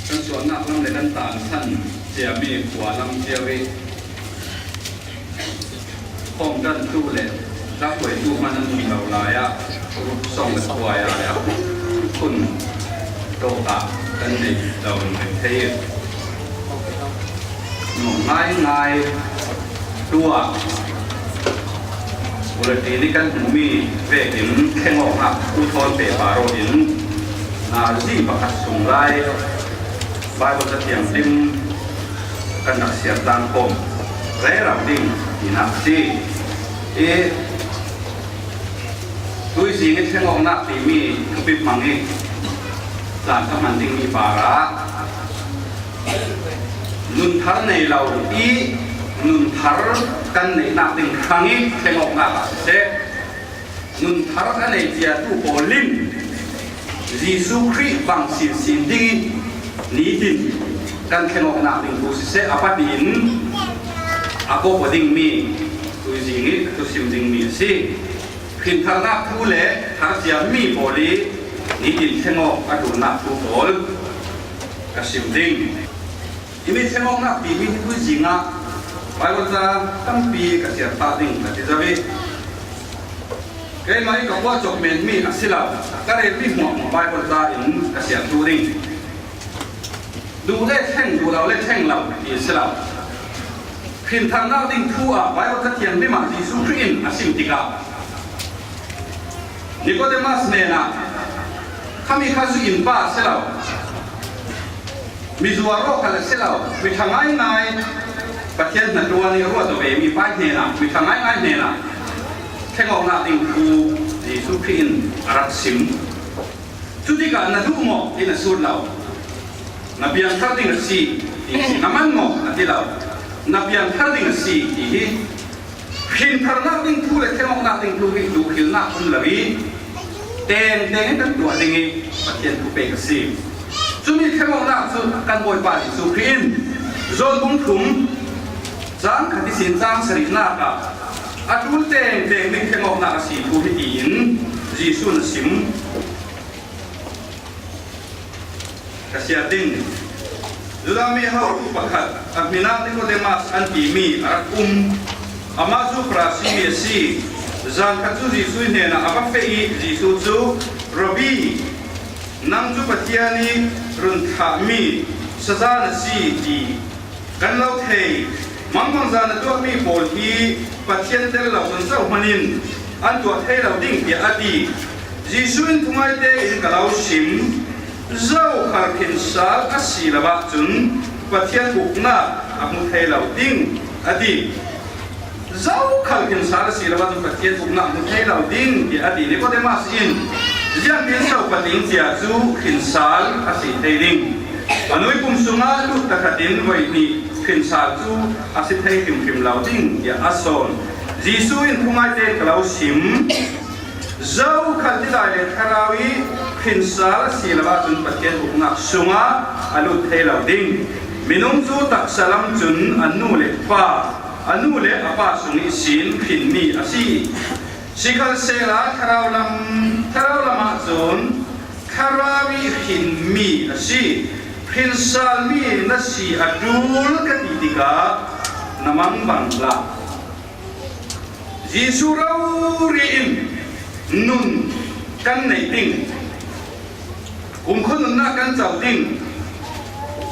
กันส่วนนักลำเลยกันต่างท่านเจียมีหัวลำเจียวิป้องกันตู้เลยรักไว้ตู้มันนั่งเราลายอ่ะส่องตัวอะไรอ่ะคุณโตกะกันดิเราเทียบหนุ่มง่ายตัวบริษัทนี้กันมีเวกินแข่งออกมาอุทธรณ์เปปาโรดินนาซีประกาศส่งไล่บายบริษัทอย่างดิ้มกันนักเสียตังคมไร้รับดิ้งที่นักซีตัวสิ่งที่แข่งออกนักที่มีคือปิดมังงี้หลานทำมันดิ้งมีปาระนุนทันในเรานุนทาร์กันในนักดิ้งครั้งนี้แข่งออกนักเสนุนทาร์กันในเจ้าตู้โอลิมยิสุคริบางสิ่งดิ้งนี้ดิ้งกันแข่งออกนักดิ้งผู้เสอภัดดินอาโกบดิ้งมีตัวสิ่งนี้ตัวสิ่งดิ้งมีสิขึ้นทางนักผู้เล่ทางเจ้ามีโพลีนี้ดิ้งแข่งออกอดุนักผู้โพลกับสิ่งดิ้งที่มีแข่งออกนักปีมีตัวสิ่งอ่ะไปวันจันทร์ตั้งปีกับเสียตาดิ้งกับที่จะไปเกย์มาอีกว่าจบเมนมีอัศลาก็เลยมีหัวไปวันจันทร์อินกับเสียตูดิ้งดูเล่แท่งดูเราเล่แท่งเราอิสลามขึ้นทางหน้าดิ้งทั่วไปวันจันทร์เทียนไม่มาที่สุขอินอาศิมติกานิโคเดมัสเนน่ะข้ามีข้าสุอินป้าเสลามีจัวโรคัลเสลาวิทางง่ายประเทศนั้นตัวนี้รู้ตัวเองมีป้ายเนน่ะมีทางง่ายเนน่ะแค่งอกหน้าดิ้งคูที่สุขอินรักซิมจุดที่การนั่งดูหมอกที่นั่งสูดเรานับยังทัดดิ้งสีที่น้ำมันหมอกนั่นที่เรานับยังทัดดิ้งสีที่หินพระนักดิ้งคูเลยแค่งอกหน้าดิ้งคูที่ดูหินหน้าคุณละวีเต็มกันตัวดิ้งประเทศคูเปกสีจุดนี้แค่งอกหน้าสุดการบอยป่าที่สุขอินโซนบุ้งถุงจางขัดที่สินจางสรินาคาอัดรุ่นเต็งดิ้งแค่งอกหน้าสีคูที่อินจีสุนสิมกษัตริย์ดิ้งดูดามีเขาอุปขัดอัศมินาติโกเดมัสอันตีมีอาอามาจูปราซีเมซีจางขัดจูจีสุนเนนะอาบัฟเฟอีจีสุจูโรบีนังจูปฏิยานีรุนทามีสซานซีจีกันเล่าเทมังมังจานตัวมีโพลีปฏิยันเตลเราสันเซามันินอันตัวเทเราดิ้งเปียอดีจีสุนทุไมเตอินกะเราชิมเจ้าขาดเข็นสาลสีระบาดจุนปะเทียนบุกหน้าอามุทัยเหล่าดิ้งอดีเจ้าขาดเข็นสาลสีระบาดจุนปะเทียนบุกหน้าอามุทัยเหล่าดิ้งอดีนี่ก็ได้มาสินยังเป็นเจ้าปะดิ้งเจ้าจูเข็นสาลสีไทยดิ้งอนุยปุ่มสุงาลุตะขัดดินไว้นี่เข็นสาลจูสีไทยขิมเหล่าดิ้งอาสอนจีซูอินทุมาเตนกล่าวสิมเจ้าขัดที่ได้เลยคาราวีขินสาลสีระบาดจุนปะเทียนบุกหน้าสุงาอลุเทเหล่าดิ้งมินุงจูตักสลัมจุนอนุเลป้าอนุเลอป้าสุนิสินขินมีอาศีสิคัลเซลาคาราวลมาจุนคาราวีขินมีอาศีขินสาลมีนัสีอดูลกติติกานามังบังลาจิสุรารีอินนุนกันในดิ้งกุมคนนักกันเจ้าดิ้ง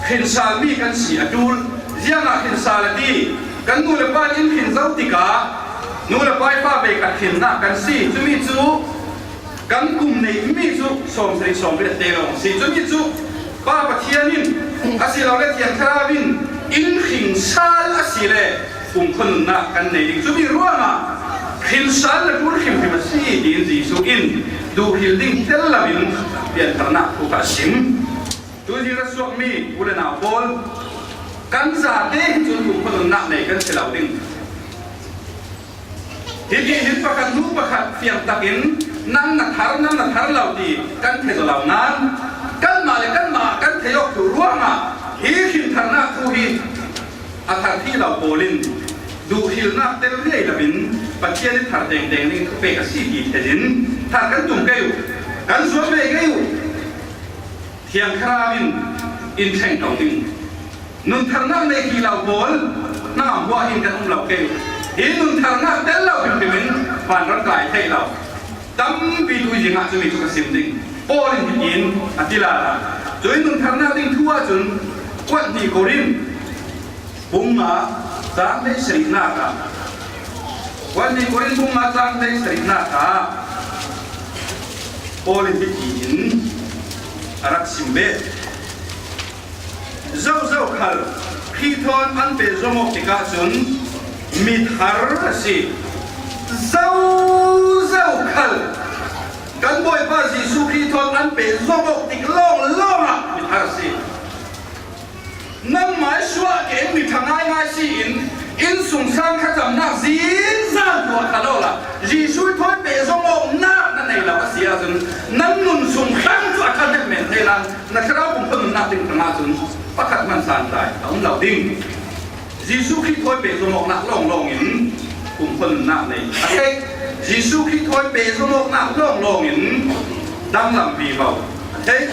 เห็นสามีกันเสียดูลยังนักเห็นสาลดีกันนู่นเลยป้าอินเห็นเจ้าติกานู่นเลยป้าเบกันเห็นนักกันสีจุมิจูกันกุมในมิจูสมศรีสมเด็จเตลงสีจุมิจูป้าปะเทียนินอาศิเราเล่เทียนคราบินอินหิงสาลอาศิเลกุมคนนักกันในดิ้งจุมิรัวมาหินสาลและพูดหิมหิมสีดินจีสุอินดูหิลดิ้งเทลลาบินเปลี่ยนฐานะผู้กัสิมตัวที่รัศมีอุลนาบอลกันซาเดจนถูกคนนักในกันเสลาดิ้งที่หินประกันรูปประคัดเฟียงตะกินนั่นนักทารเหล่าดีกันเทเหล่านั้นกันมาเลยกันเทยกถูร่วงอ่ะหินฐานะผู้หินอาทารที่เหล่าโบลินดูหิลนักเตลเล่ละบินปัจเจียนถาดแดงนี่เปกสีดีเทดินถาดกันจุ่มเกยกันสวมเบยเกยเทียงคราบิน in theng tong ding nun tharna ne ki lau bol na wa in kan um lau ke in nun tharna tel lau pin pin ban ran kai thei lau tam bi tu jinga chu mi chu ka sim ding bol in atila join nun tharna ding thua chun kwat ni korin bung ma sang dei sri na ka kwat ni korin bung ma sang dei sri na ka bol in arak simbe zau zau khal khi thon an pe zomok tika chun mit har si zau zau khal kan boy pa Jisu khi thon an pe zomok tik long long a mit har si nam mai shwa ke mi thangai ngai si in sung sang kha tam na zin san ko khalola Jisu thon pe zomok na nei la sia chun nam nun sung khang chu akhan men thailan na khrau kum phun na ting tanga chun pakat man san tai ông lão đinh Giêsu khi thôi bể số một nặng lòng in cùng phần nặng này thế Giêsu khi thôi bể số một nặng lòng in đang làm vì vào thế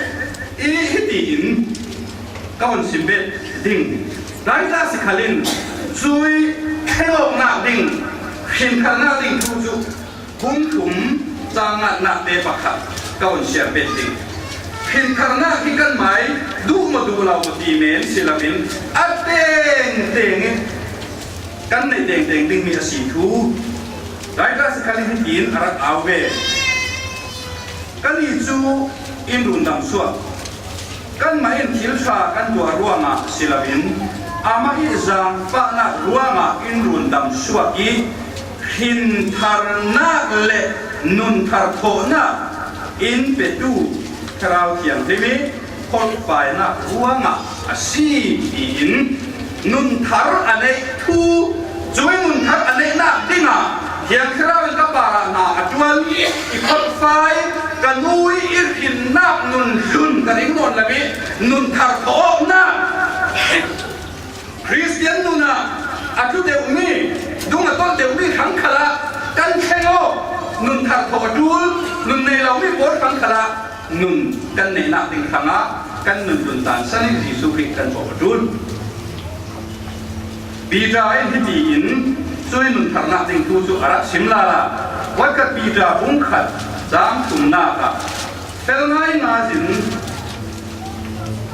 ý tiền các bạn xem biết đinh đại gia sẽ khai lên rồi theo nặng đinh hiện khả năng đinh thu chụp cũng cũng trang ngạn nặng để pakat các bạn xem biết đinh hiện khả năng khi căn máy đủ mà đủ lâu một tí men sẽ làm nên tên căn này tên mìnhมีสีทูได้ก็สกัดให้กินอารักเอาเวกันอีจูอินรุนดำสวดกันมาอินทิลชากันตัวรัวมาศิลปินอามาอิจางปะนักรัวมาอินรุนดำสวดอีหินทาร์นักเละนุนทาร์โตนักอินเปตูคราวเทียมที่มีคนฝ่ายนักรัวมาอาชีอินนุนทาร์อันนี้ทูช่วยนุนทาร์อันนี้นักดิ้งอ่ะเทียมคราวกับปารานาจวนอีคนฝ่ายกันนุยอิรหินนักนุนจุนกันอีกคนละมีนุนทาร์โตนักคริสเตียนนุนะอาจุเดวมีดุงอัตต้นเดวมีขังขละกันแข่งโอนุนทาร์โตจูลนุนในเราไม่ปวดขังขละนุนกันในนักดิ้งขังอ่ะกันนุนดุนตานสันนิสุขิกันปวดจูลปีจาอินที่จีอินช่วยนุนทาร์นักดิ้งทูสุอาระสิมลาละวัดกับปีจาบุ้งขัดจามตุมนาคะแต่ละนายนาจิน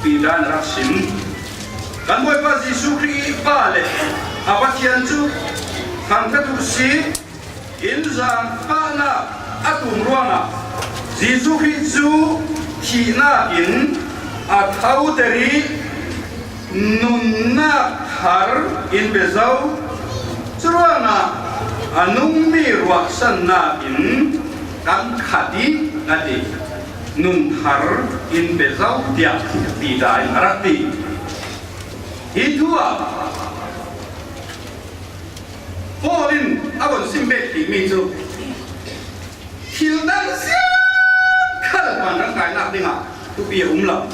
ปีจานรักสิมกันบ่อยว่ายิสุครีป้าเลยอาวัตยันจูทางกระตุสีอินจามป้านาอัตุมรัวนายิสุครีจูที่นาอินอาเท้าเตรีนุนนาฮาร์อินเบซาวจรัวนาอนุมีรักสันนาอินกันขัดีนาดีนุนฮาร์อินเบซาวเดียดีได้รักดีitu Paulin abon simbek ti minju hildan sia kal pandang kai nak dinga tu pi umla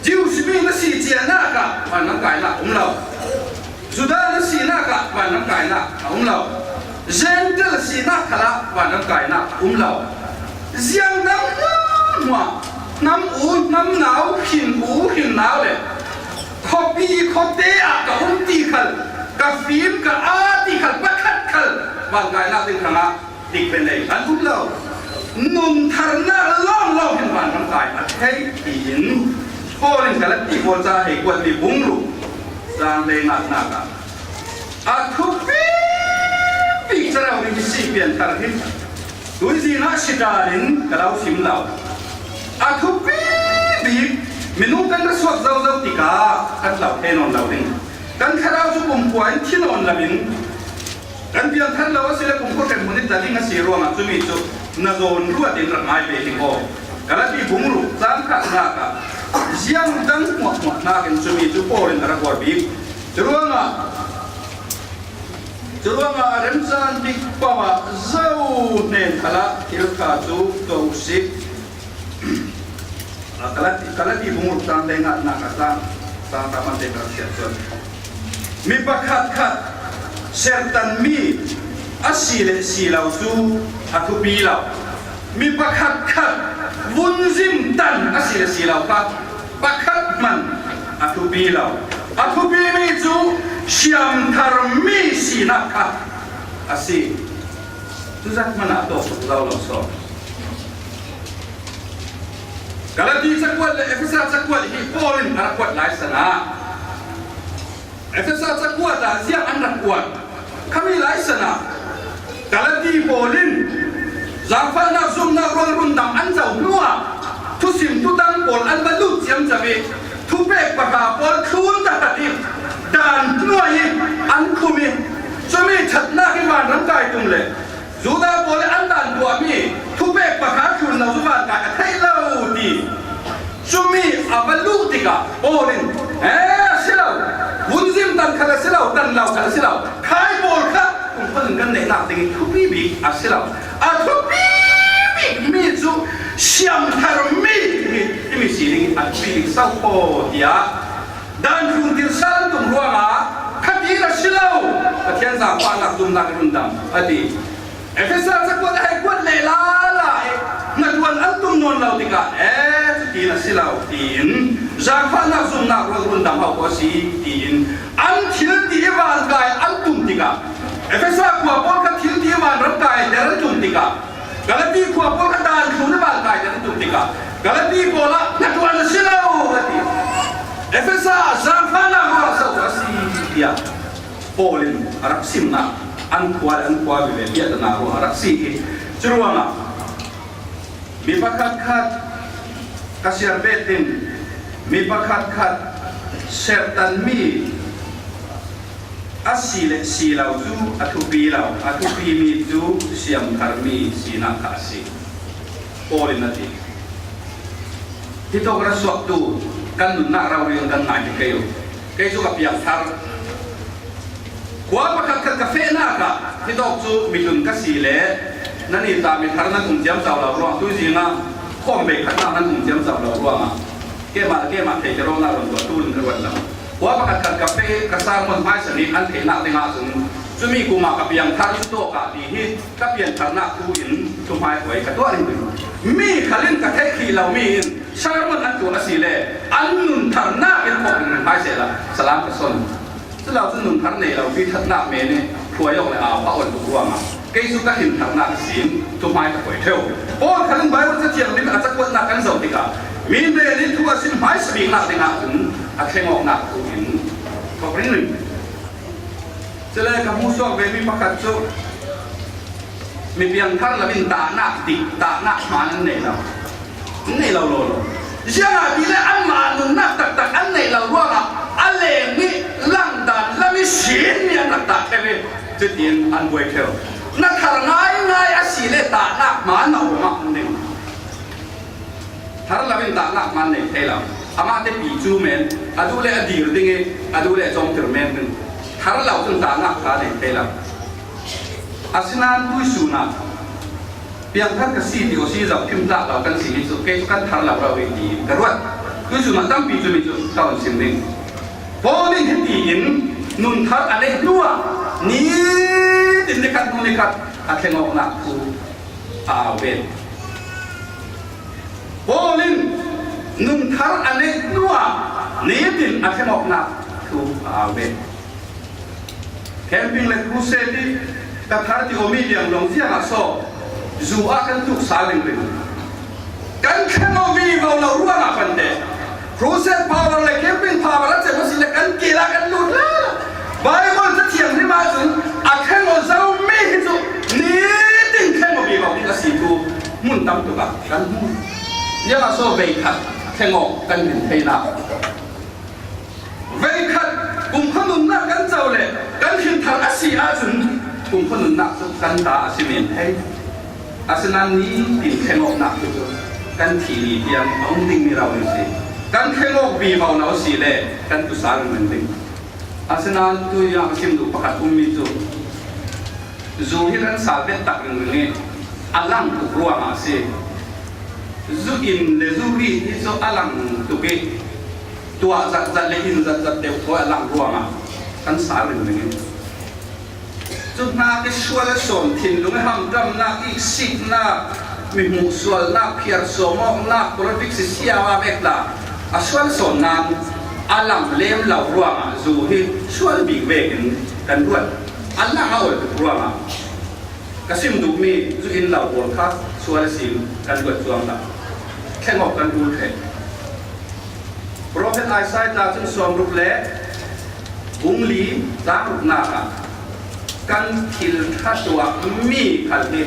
jiu sibi na si jia na ka pandang kai na umla juda na si na ka pandang kai na umla gentle si na kala pandang kai na umla jiang dang ma nam u nam nau hin nau le copy copyอะกับตีขัลกับฟิล์มกับอาร์ตีขัลบักขัดขัลบางกายน่าตึงขนาดติดเป็นเลยอันทุกเรานุนทาร์น่าล่องเห็นบ้านทั้งกายอันให้ตีหินโค้ลินกันแล้วตีโบจ้าให้กวนตีบุ้งลูกจางเลยหนักกันอันทุกปีจะเราเป็นสิ่งเปลี่ยนทาร์หินดูสินะชิดาลินกับเราสิมเราอันทุกปีมินุกันรัสวดเจ้าติกากันเหล่าเทนอนเหล่าดิ้งกันข้าราชการป่วยที่นอนละมินกันเพียงท่านเราว่าสิเลปุ่มก็เป็นคนที่จะดิ้งสีรวมจุมิจุนาโดนรั่วดินระไม้ไปทิ้งโอกันละที่บุ้งรูจางขัดนาคาเสียงดังหมดนากันจุมิจุโปรินระกวดบีจรวงอ่ะเริ่มจานดิกป่าวเจ้าเนินขละที่รักษาจุตัวสิkalau di umur tang dengar nak asam tang taman dengar siapa mi bakat sertan mi asile silau tu aku bilau mi bakat bunzim tan asile silau pak อัตุบีเราอัตุบีมีจูเชียมทารมีสีนักขัดอาศัยทุกสักมันอาตกเราสอบกาลดีสักวันเอฟเฟซัสสักวันฮิโปลินอารักวัดหลายสนะเอฟเฟซัสสักวันอาเซียอันรักวัดเขามีหลายสนะกาลดีโปลินจางฟ้านาซุมนารัวรุนดำอันเจ้าหนัวทุสิมทุตังปอลอันบรรลุเจียมจะมีทุเบกปะกาปอลคืนตะหัดด่านหน่วยอันคุมีจะมีชัดหน้าขึ้นมาร่างกายตรงเลยจูดาปอลอันด่านตัวมีทุเบกปะกาคืนเราสุวรรณกายให้เราดีจะมีอับลุติกาปอลินสิเราบุญซิมตันคาราสิเราตันเราคาราสิเราขายปอลครับคุณคนกันในหน้าติงทุบีบีอาสิเราอาทุบีบีมีจูเชียมทารมีที่มีสิ่งอันเป็นเศร้าโศกยาดันคุณที่สั่งตุ่มรัวมาขัดยีรัชเลวขัดยันสามปานักตุ่มนักรุนดำอดีเอฟเอสสักวันให้กวนเลลาลายนักวันอันตุ่มนวลเราติกาที่รัชเลวตีนจากปานักตุ่มนักรุนดำเขาก็สีตีนอันที่ที่วันกายอันตุ่มติกาเอฟเอสสักวันพอขัดที่วันร่างกายเดินตุ่มติกากาลตีขวบพวกดานคุณบ้านกายจะตุ่มติกากาลตีโบละนักวันสิเลวกตีเอฟเอซ่าจางฟ้านาหัวสาวสีเดียโปลินรักซิมนะอันควาวิเวบียตนาหัวรักซีจรวงมีประคัดขัดกษัตริย์เบตินมีประคัดขัดเซรตันมีอาศิเลสีเราจูอัตุปีมีจูเสียมคาร์มีสีนักขาสีโอลินนาทีที่ตัวกระสวกตูกันดุนนักเราเรียนกันไหนที่เกย์จูกับยังทาร์ขวาประคัดกาแฟนักะที่ตัวจูมีดุนกสีเลนั่นนี่ตามีทาร์นั่นคงเจียมสาวเราร่วงตัวจริงอ่ะข้อมเบกขัดนั่นคงเจียมสาวเราร่วงอ่ะเกี่ยมาเทจะร้องน่ารักตัวตู้นกระวันเราว่าประกาศกาแฟกระซ่ามันไม่สนิทอันเทน่าติงาสุนจะมีกูมากับยังทาริโตกาดีที่กับยังทานาคูอินทุมายหวยกับตัวนี้มีขลิ่นกระเทขีเรามีชาร์มันอันตัวสีเล่อันนุนทานาเป็นพวกมันไม่เสียละสลามกระสนที่เราจะนุนทาเนเราพิทักนาเมนี่ถวยออกเลยพระอ่อนตัวว่ามาเกยสุกหินทานาสินทุมายกับหวยเที่ยวโอ้ขลิ่นใบว่าจะเจียงนี่อาจจะกวนนักกันสองติกามีเรื่องนี้ทั่วสิ้นไม่สบิงนักติงาสุนอาเขงออกนักตัวอินก็เป็นหนึ่งจะเลยกับมุสลิมมีประกาศจุมีเพียงท่านละบินตาหน้าติตาหน้ามานั่นเองเราโลดยังไงดีเลยอันมาหนุนนักตักอันไหนเราว่าอันเล่นี่ลังดันแล้วมีศีลเนี่ยนักตักแค่นี้จะเตียนอันบวยเทวนักทางง่ายอาศีเลตาหน้ามาหนาวมากหนึ่งท่านละบินตาหน้ามันเนี่ยเท่าเราอามาเตปีจูเมนอดูเลอดีร์ดิ้งอดูเลจงถือเมนนึงทารเราจึงตาหนักขาเนี่ยเตล่าอาศินันดุยสุนัขเพียงท่านกษีที่โอซีจับพิมพ์ตาเรากันสิ่งที่สุดเกี่ยวกันทารเราเองดีกระวัดดุยสุนัขตั้งปีจูมีจุดตอนสิ่งหนึ่งพอนี่เห็นดีอินนุนทารอะไรดัวนี่ติดในการนู่นในการอาเขงออกหนักคูอาเวนพอนี่นุนทารอะไรดัวนี่ติดอาเขงออกหนักคูอาเวนแคมปิ้งเล็กรูเซตีแต่ทาร์ติโอมีเดียมลงที่อาโซจูอากันทุกสาลิงเลยกันแค่โนวีเรารู้ว่ามันเด็กรูเซตพาวเวอร์เลยแคมปิ้งพาวเวอร์แล้วจะมาสิเล็กกันกีฬากันลุดละบางคนจะเถียงที่มาถึงอาแค่โนเจ้าไม่เห็นจุนี่ติงแค่โนวีเราที่กษีกูมุ่งตั้มตัวกันยังอาโซเบย์ขัดแค่โนกันถึงเทน่าเบย์ขัดกุมขนุนนักกันเจ้าเลยกันขึ้นทางอาศีอาจุนกุมขนุนนักสุกันตาอาศีเมนให้อาสนันนี้ติดแข่งออกหนักจุดกันทีนี้เพียงเอาดิ้งมีเราอยู่สิกันแข่งออกบีเบาหนาวสีเล่กันตุสารเหมือนดิ้งอาสนันตัวอย่างชิมดูประกาศมีจุดจูที่กันสาเป็ดตักหนึ่งนี้อัลลังถูกรัวมาสิจูอินเลจูรีที่จูอัลลังถูกตัวจัดเลยอินจัดเดียวตัวอัลลังรัวมากันสารหนึ่งนี้จุดนักช่วยส่งถิ่นลุงห้ามดำนักอีกสิบนักมีมุสลิมนักเพียรสมองนักตัวฟิกซิเซียว่าเอกละช่วยส่งนัก อาลัมเลี้ยมเหล่ารวงสู่ที่ช่วยบีเวกันด้วยอันนั้นเอาไว้รวงกระซิมดูมีจุอินเหล่าโอนคัสช่วยสิกันด้วยรวงละแค่งอกกันดูเถอะโปรเฟตไอไซด์ตาจึงสวมรูปเละบุ้งลีตารูปนากันทิลทัดตัวมีขันนี้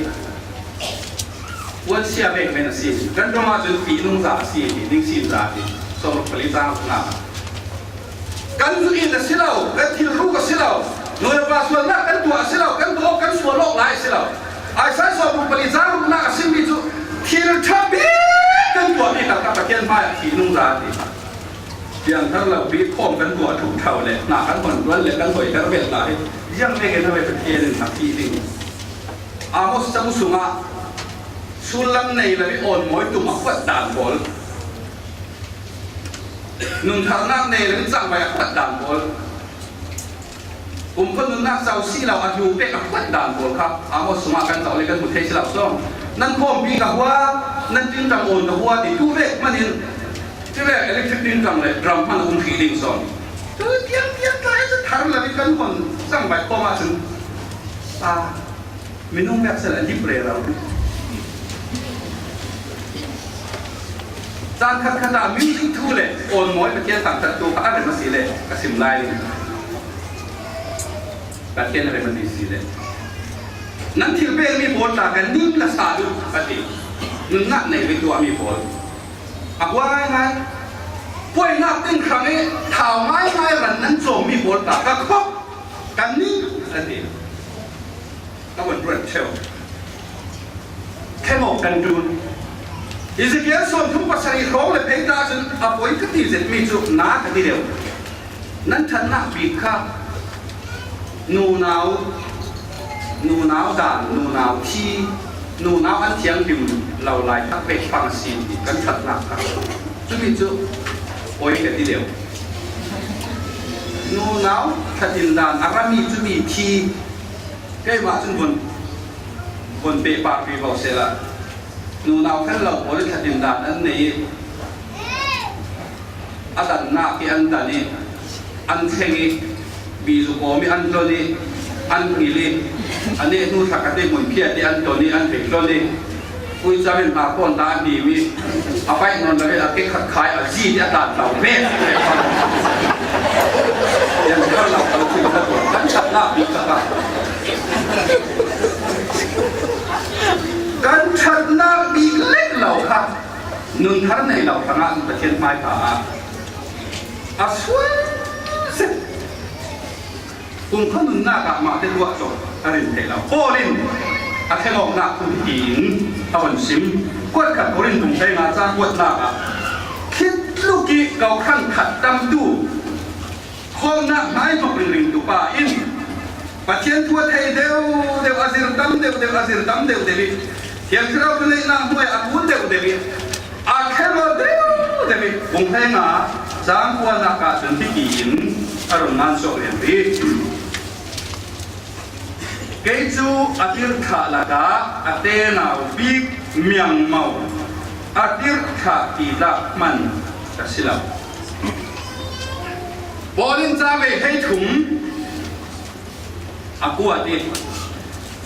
วันเสียเบงเป็นสิกันรมาจนปีนุ่งสาสีนิ่งสีสาสีสมผลิตารูปนากันจุอินสิเรากันทิลรู้กันสิเราโดยว่าส่วนนั้นกันตัวสิเรากันตัวกันส่วนโลกหลายสิเราไอ้สายสมผลิตารูปนาสิมีจุทิลทับบีกันตัวมีขันกับตะเกียนไปปีนุ่งสาสีอย่างถ้าเราบีพร้อมกันตัวถูกเท่าเลยหน้ากันคนล้วนเลยกันหอยกันเวลายังไม่เห็นทำไมเป็นเรื่องทักทีนึงอามสจังสุงะสุลังในเลยอ่อนมวยตุ่มขัดด่านบอลนุ่งทางนักในเลยจังไปขัดด่านบอลผมคนนุ่งนักเจ้าสีเราอายุเป็นขัดด่านบอลครับอามสสุงะกันต่อเลยกันหมดเทศเราซ้อมนั่นพ่อมีกับว่านั่นจึงจังอ่อนกับว่าที่ตู้เล็กมันเห็นที่แรกอิเล็กทริกดิ้งจังเลยดรัมพันอุ้มขีดิ้งซ้อมเทียมตายจะทำอะไรกันคนสร้างใบพอมาถึงไม่นุ่งแบบเสร็จลิบเรเราจานขัดมิวสิกทูเลยโอนมวยไปเกี่ยต่างจากตัวอะไรมาสีเลยกระสิมไล่แบบเกี่ยอะไรมันดีสีเลยนั่นที่เป็นมีผลต่างกันนิ่งละสาดุปฏินึกนักในเป็นตัวมีผลว่าไงป่วยนักตึงครั้งนี้ข่าวไม่รันนั้นโจมมีผลต่างกันครบกันนี่อะไรก็เหมือนเรนเชลแค่บอกกันดูอิสเกียลส่วนทุกภาษาอีโคเลยเพลงดาจนอภัยก็ที่จะมีจุดหนากันทีเดียวนั้นท่านนักบีบข้านูนาวด่านนูนาวที่นูนาวอันเทียงดิมเราไล่ทักไปฟังซีนกันชัดหนักครับจุดมีจุดโอ้ยกันทีเดียวนูนาวขัดินด่านอารามีจุดมีที่ใกล้มาจนบนเปปาปีบอกเสร็จละนูนาวขันเราโอ้ยขัดินด่านอันนี้อันนั้นนักอันนี้อันเทงีบีจุโกมีอันตัวนี้อันนี้เลยอันนี้นู่นสักการะเหมือนเพียรที่อันตัวนี้อันเด็กตัวนี้คุยจะเป็นมาก่อนตาดีมีเอาไปนอนเลยเอาเก็บขัดขายเอาจีที่อาจารย์เราเป๊ะยังเท่าเราคุยกันตัวกันชัดหน้าปีกกันกันชัดหน้าปีเล็กเราครับหนึ่งท่านในเราทำงานประเทศไม้ผาอาสวยสิกลุ่มคนหนึ่งหน้ากลับมาที่ตัวจบอะไรเห็นเราโคลินอาเทลองหน้าคุณหินตะวันซิมกวดขัดโคลินตรงใช้งานจ้างกวดหน้าคิดลูกกี้เกาขั้นขัดดำดูคนหน้าไม้มาเป็นริงตุป่าอินประเทศทั่วไทยเดียวอาเซียนดำเดียวอาเซียนดำเดียวเทียนเราเป็นน้ำห้วยอาบุญเดียวอาเทลเดียวคงให้งาจ้างกวดหน้ากาจนที่หินอารมณ์นั้นโซ่เรียนดีเกจูอาทิตย์ขาลากาอาเตนาบิกเมียงเมาอาทิตย์ขาตีลักมันกัสิลาบอลินจ้าไปให้ถุงอากัวดิ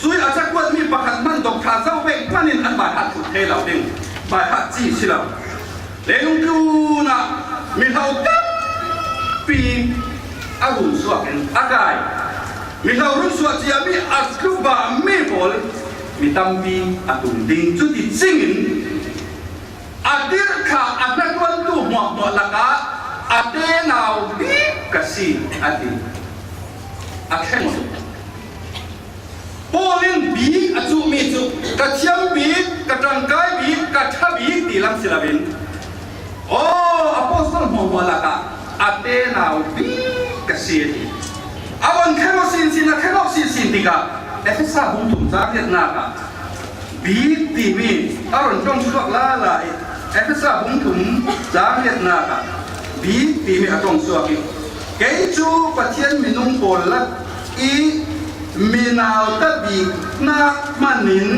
ช่วยอาจารย์กวดมีประคันมันตกขาเจ้าเวกมันนินอันบาดหัดถุงให้เราดิ้งบาดหัดจีสิลาเลงดูนะมีเท่ากับปีอาบุญสวกกันอากายมีเรารู้สึกจะมีอัศกุบะไม่พอมีตั้มบีอัตุนดิงจุดที่จริงอาทิตย์ข้าอันนั้นวันดูหมอกหมดละกะอาเตนาวบีกษีอาทิตย์อาแค่หมดโอลินบีอาจูมีจูกระเทียมบีกระจังไก่บีกระชาบีตีลังศิลปินโอ้อโปสตอลหมอกหมดละกะอาเตนาวบีกษีอาวันแค่เราสินนะแค่เราสินดีกะเอฟเอสาบุญถุงจากเวียดนามกะบีตีมีอารมณ์จงสวกลาลายเอฟเอสาบุญถุงจากเวียดนามกะบีตีมีอารมณ์สวกเกจูปะเทียนมีนุ่งโปลละอีมีนาวตะบีนักมันนิน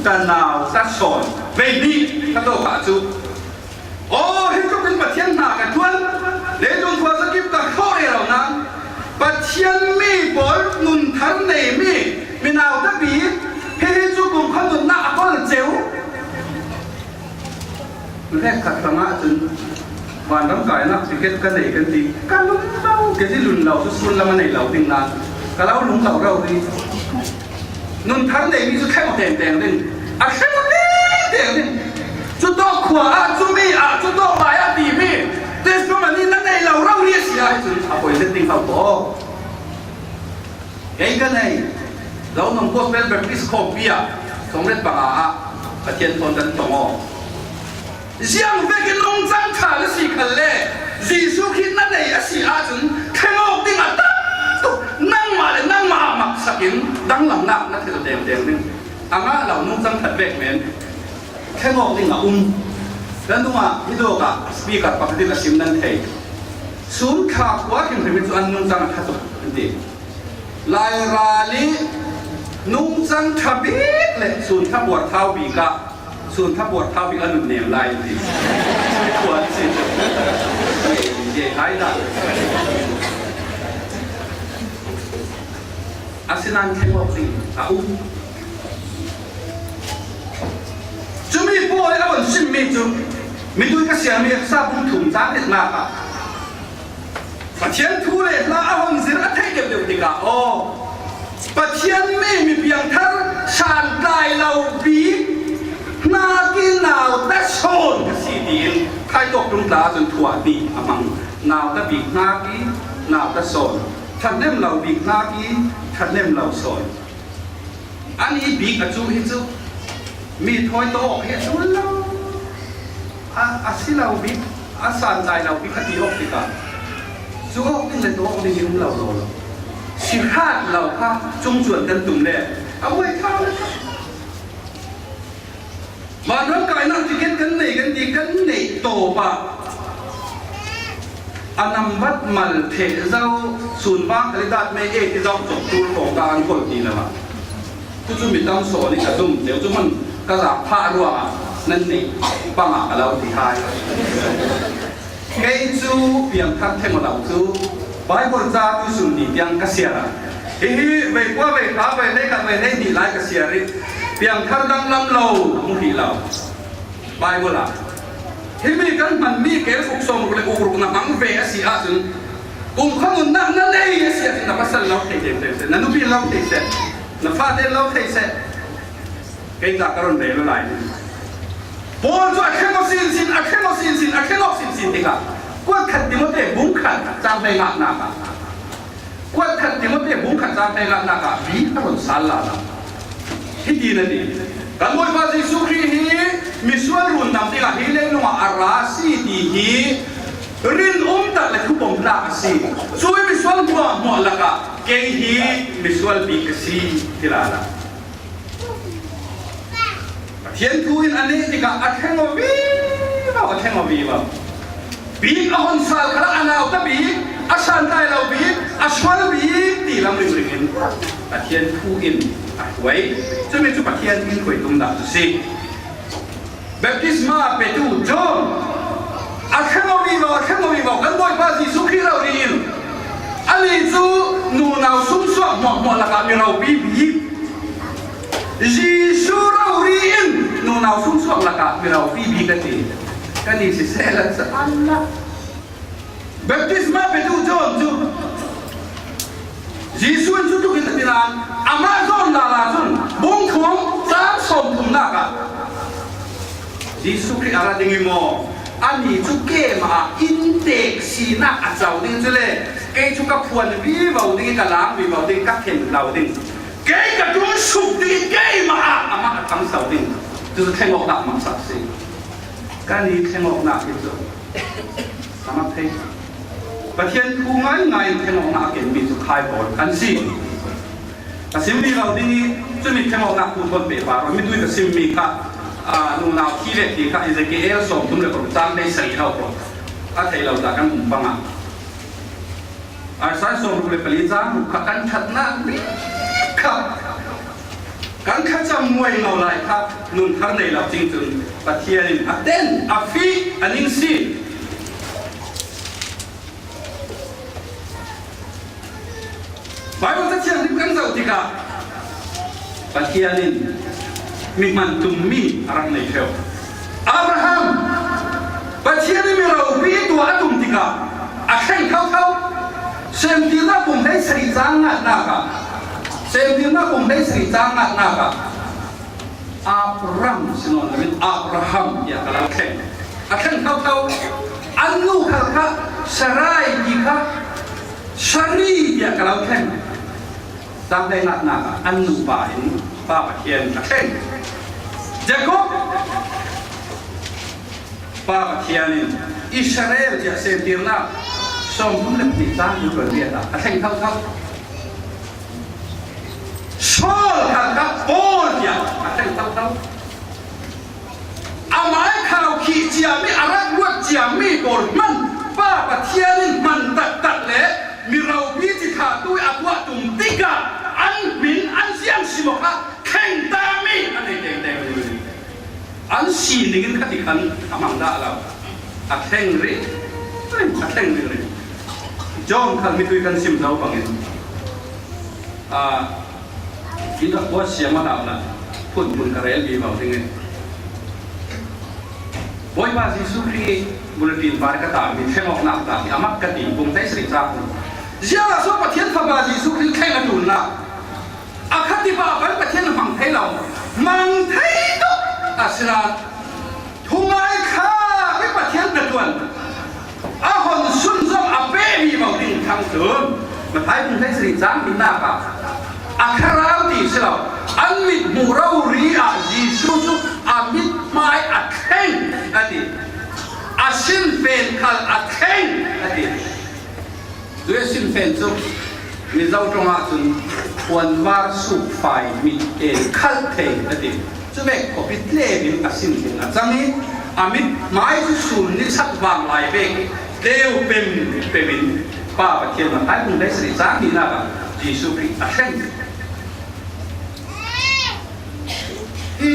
ตะนาวตะสอนเวดีกระโดดขาจูโอ้เห็นก็เป็นปะเทียนหนากันทวนเลจุนทัวส แรกขัดฟังจนวันร่างกายนักสิเกตกันไหนกันตีกันลุ้นเราเกิดที่ลุ้นเราสุดๆแล้วมันไหนเราติงนานก็เราลุ้นเราดีนุ่นทันไหนมีสุดแค่มาแต่งดึงอ่ะแค่มาแต่งดึงจุดดอกขวาจุดมีจุดดอกใบตีมีแต่สมัยนี้นั่นไหนเราเรียกเสียจนเอาไปเล่นติงเขาโตเองกันไหนเราหนุ่มพวกเป็นแบบพิสโคเปียสมเด็จพระอาจารย์ตนดันตงอยังเวกินลงจังขาและสิขันเล่จีสุขินนั่นเองสิอาจนแค่งอกดิ้งอ่ะตั้งนั่งมาเลยนั่งมาหมักสักินดังหลังหนักนั่นคือเต็มนึงอ่างเรานุ่งจังขัดเวกเหม็นแค่งอกดิ้งอ่ะแล้วนุ่งอ่ะที่ดูกับสปีกกับปกติละสิมนั่นเองศูนย์ข่าวว่าขึ้นไปเป็นส่วนนุ่งจังขัดตัวดีลายราลีนุ่งจังขับบีเลยศูนย์ทับบวชเท้าบีกะส่วนถ้าบวชเท้าพิการหนุนเหนียวลายดีควรสิเย่ไอ้ด่าอาศินันเทวสิจุมีป่วยแล้วมันชิมมีจุมีด้วยก็เสียมีทราบบุญถุงจ้าเด็ดมากอ่ะปัจเจียนทุเรศละอาวันสิระเทยเดียวดีกว่าโอ้ปัจเจียนไม่มีเพียงท่าชาญกายเราบีนากินาวแต่โซนสีดีนใครตกตรงตาจนถั่วดีอมังนาวแต่บีนากีนาวแต่โซนทันเล่มเราบีนากีทันเล่มเราโซนอันนี้บีกระจูฮิจูมีถอยโตเห็นดูแล้วอาศิเราบีอาสานใจเราบีคดีออกติกาจูออกนี่เลยตัวออกนี่ยุ่งเราสิฮาดเราค่ะจงจวนกันตุ่มเลยเอาไว้ข้าวเลยบ้านร่างกายนักที่เกิดกันไหนกันดีกันไหนโตปะอันนำวัดมัลเทเจ้าศูนย์บ้านกระดาษไม่เอกที่เจ้าจบตัวของการกดดีแล้วมั้งทุกจุดมีตั้งโซนี่กระดุมเดี๋ยวจุดมันกระดาษผ้ารั่วนั่นนี่ป้าหมากเราที่ไทยเกย์จูเพียงทักเทมเราจูไบเบิลจ้าที่สุนีเพียงกษัตริย์เฮ้ยไปกว่าไปพาไปได้กันไปได้ดีไล่กษัตริย์เพียงทักดังลำเรามุขีเราไบเบิลอะที่มีกันมันมีเกล์ฟุกซอมเลยอุกรุกนักมังเวสีอาจุนกุมข้างนั้นนั่นเลยเสียที่นับภาษาเราเทเทนั่นนุบีเราเทเสนับฟาเดเราเทเสเก่งจากการเรียนอะไรบอลจะแค่นอสินสินแค่นอสินสินแค่นอสินสินดีกว่ากวดขัดดิมเตบุ้งขัดจางไปงานนักกวดขัดดิมเตบุ้งขัดจางไปงานนักบีฮารุนซาลานะที่ดีนั่นเองกันมวยภาษีสุขีฮีมิสวลรุ่นนำที่ละฮีเลนว่าอาราสีดีฮีรินตัดเลยทุกปมปลาสีช่วยมิสวลบัวหมอละกะเกยฮีมิสวลบีกสีที่ละละเทียนทูอินอันนี้ที่กะอัดแข่งว่าวีว่าอัดแข่งว่าวีว่าบีกอันสาลคราอันเอาแต่บีอาชันได้เราบีอาชวนบีตีลำลึกรินอัดเทียนทูอินไว้จะไม่จุดเทียนอินคุยตรงนั้นสิแบบที่สมาเป็นดูจอมอาแค่เราวีบอกกันบ่อยภาษีสุขีเราเรียนอันนี้จูนูนาวสุ่มสวมหมดละกันมีเราบีจีสูเราเรียนนูนาวสุ่มสวมละกันมีเราบีกันทีกันนี่สิเซลล์สันละแบบที่สมาเป็นดูจอมจูจีสูนจูตุกินตินานอามาซอนลาลาจุนบุ้งทวงสามสมทุนนักะจีสูคริอาราดิงิโมอันนี้จุกเกมาอินเด็กสีนักอาจารย์ดิ้งจุเลยเกย์จุกกับพวนวิวาวดิ้งกับล้างวิวาวดิ้งกับเข็มเราดิ้งเกย์กับจุนสุกดิ้งเกย์มาอามาทำเสาดิ้งจุดแข่งออกหนักมันสักสิการนี้แข่งออกหนักที่สุดสามารถเทประเทศผู้ง่ายง่ายแข่งออกหนักเก่งมีจุดคลายบอลกันสิแต่สิ่งที่เราดิ้งจะมีแข่งออกหนักผู้คนเปรียบว่าเราไม่ด้วยกับสิ่งมีค่ะนูนาวที่เล็กที่ข้าอิสเกลส่งทุ่มเลยผมจำได้ใส่เราก่อนอาศัยเราจากกันบังอ่ะอาศัยส่งทุ่มเลยผลิตจ้างกันขัดหน้าครับกันขัดจำมวยเราไรครับนุ่นทั้งในเราจริงจริงปะเทียนอัดเต้นอัฟฟีอันนี้สิไปวันที่เชียงที่กันเจ้าที่กับปะเทียนมีมันตุมมีอะไรในเทวอับราฮัม ติกาอาเข่งเขาเซมติน่าผมได้สริจังนักนากาเซมติน่าผมได้สริจังนักนากาอับราฮัมสินอนนั้นอับราฮัมอย่ากล่าวแข่งอาเข่งเขาอันลูกเขาสลายดีค่ะชารีอย่ากล่าวแข่งตั้งได้นักนากาอันลูกบ่ายป้าปะเทียนอาเข่งเจ้าก็ป้าปะเทียนอิสราเอลจะเซมติน่าสมบูรณ์ติดตั้งอยู่บนเรืออาเข่งเขาชอบกับโอ้ยอาเข่งเขาอาไม้ข่าวขี้เจียมีอารักรวดเจียมีโกรมันป้าปะเทียนมันตัดเลยมีเราพิจิตรด้วยอักวะตุ่มติกาอันมินอันเสียงสิบอกว่าแข่งตามีอันนี้เต็มเลยอันสีนี่กันขัดกันทำมันได้แล้วอาเข่งเลยอาเข่งเลยจอมขันมีด้วยกันซิมเราฟังเองคิดว่าเสียงมาแล้วนะพูดกระเรียนบีบอกยังไงบอยว่าYesus Kristus buletin bar kata mi thengok nak ta amak kati bung tai sri cha ya so pathian phaba Yesus Kristus khenga tun na akhati ba ban pathian mang thai lo mang thai to asra thungai kha bi pathian na tuan a hon sun zom a pe mi mau ding thang tum ma thai bung tai sri cha min na ka akharau ti selo amit murau ri a Yesus amit mai a khen ati asin fen kal a khen atiด้วยสินเฟนซุมีเจ้าตรงอาจุนควรว่าสุไฟมีเอ็นคัลเทงอดีจะเบกขบิดเล่บินอาสินเฟนจังนี้อามิดไม้สุนนิสัตวางลายเบกเลี้ยวเป็นป้าปะเทียนมาให้คุณได้สิจ้ามีน่ากับยิสุคริสต์อาเซนอี